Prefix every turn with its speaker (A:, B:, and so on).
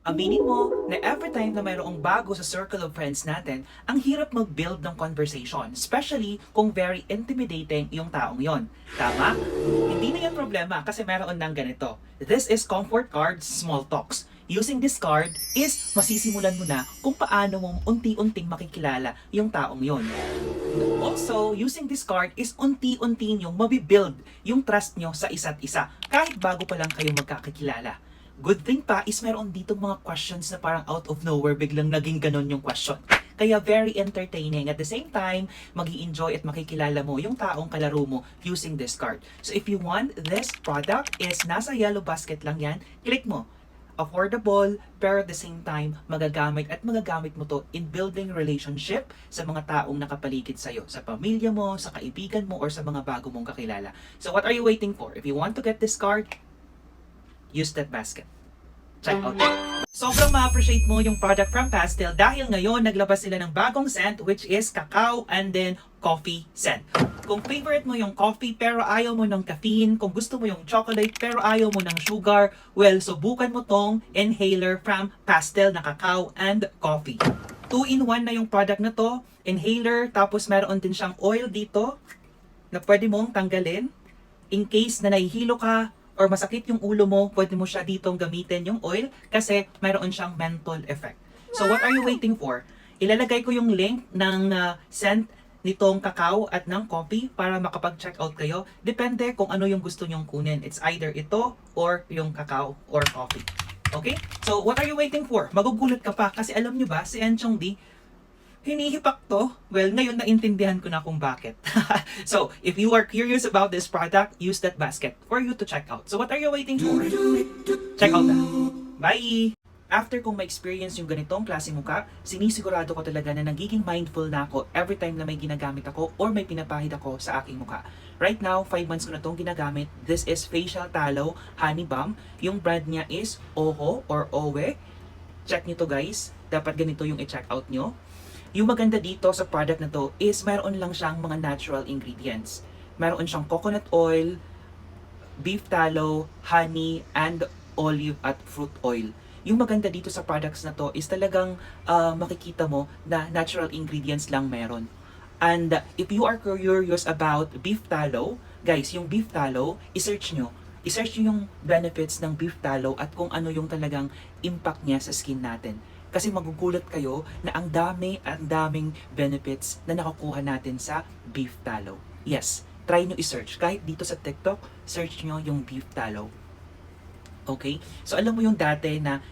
A: Aminin mo na every time na mayroong bago sa circle of friends natin, ang hirap mag-build ng conversation, especially kung very intimidating yung taong yon. Tama? Hindi na yan problema kasi meron ng ganito. This is comfort cards small talks. Using this card is masisimulan mo na kung paano mo unti-unting makikilala yung taong yon. Also, using this card is unti-unti yung mabibuild yung trust nyo sa isa't isa kahit bago pa lang kayo magkakakilala. Good thing pa is meron dito mga questions na parang out of nowhere biglang naging ganon yung question. Kaya very entertaining. At the same time, magi-enjoy at makikilala mo yung taong kalaro mo using this card. So if you want, this product is nasa yellow basket lang yan. Click mo. Affordable, pero at the same time, magagamit mo to in building relationship sa mga taong nakapaligid sa'yo, sa pamilya mo, sa kaibigan mo, or sa mga bago mong kakilala. So what are you waiting for? If you want to get this card, use that basket. Check out it. Sobrang ma-appreciate mo yung product from Pastel dahil ngayon naglabas sila ng bagong scent which is cacao and then coffee scent. Kung favorite mo yung coffee pero ayaw mo ng caffeine, kung gusto mo yung chocolate pero ayaw mo ng sugar, well, subukan mo tong inhaler from Pastel na cacao and coffee. 2-in-1 na yung product na to, inhaler, tapos meron din siyang oil dito na pwede mong tanggalin in case na nahihilo ka or masakit yung ulo mo, pwede mo siya ditong gamitin yung oil kasi mayroon siyang menthol effect. So what are you waiting for? Ilalagay ko yung link ng scent nitong cacao at ng coffee para makapag-check out kayo. Depende kung ano yung gusto nyong kunin. It's either ito or yung cacao or coffee. Okay? So what are you waiting for? Magugulat ka pa kasi alam nyo ba, si Enchong D, hinihipak to? Well, ngayon naintindihan ko na kung bakit. So, if you are curious about this product, use that basket for you to check out. So, what are you waiting for? Check out that. Bye! After kong ma-experience yung ganitong klase mukha, sinisigurado ko talaga na nagiging mindful na ako every time na may ginagamit ako or may pinapahid ako sa aking mukha. Right now, 5 months ko na itong ginagamit. This is Facial Tallow Honey Balm. Yung brand niya is OHO or OWE. Check nyo to guys. Dapat ganito yung i-check out nyo. Yung maganda dito sa product na to is mayroon lang siyang mga natural ingredients. Mayroon siyang coconut oil, beef tallow, honey, and olive at fruit oil. Yung maganda dito sa products na to is talagang makikita mo na natural ingredients lang meron. And if you are curious about beef tallow, guys, yung beef tallow, i-search nyo yung benefits ng beef tallow at kung ano yung talagang impact niya sa skin natin. Kasi magugulat kayo na ang daming benefits na nakukuha natin sa beef tallow. Yes, try nyo i-search. Kahit dito sa TikTok, search nyo yung beef tallow. Okay? So alam mo yung dati na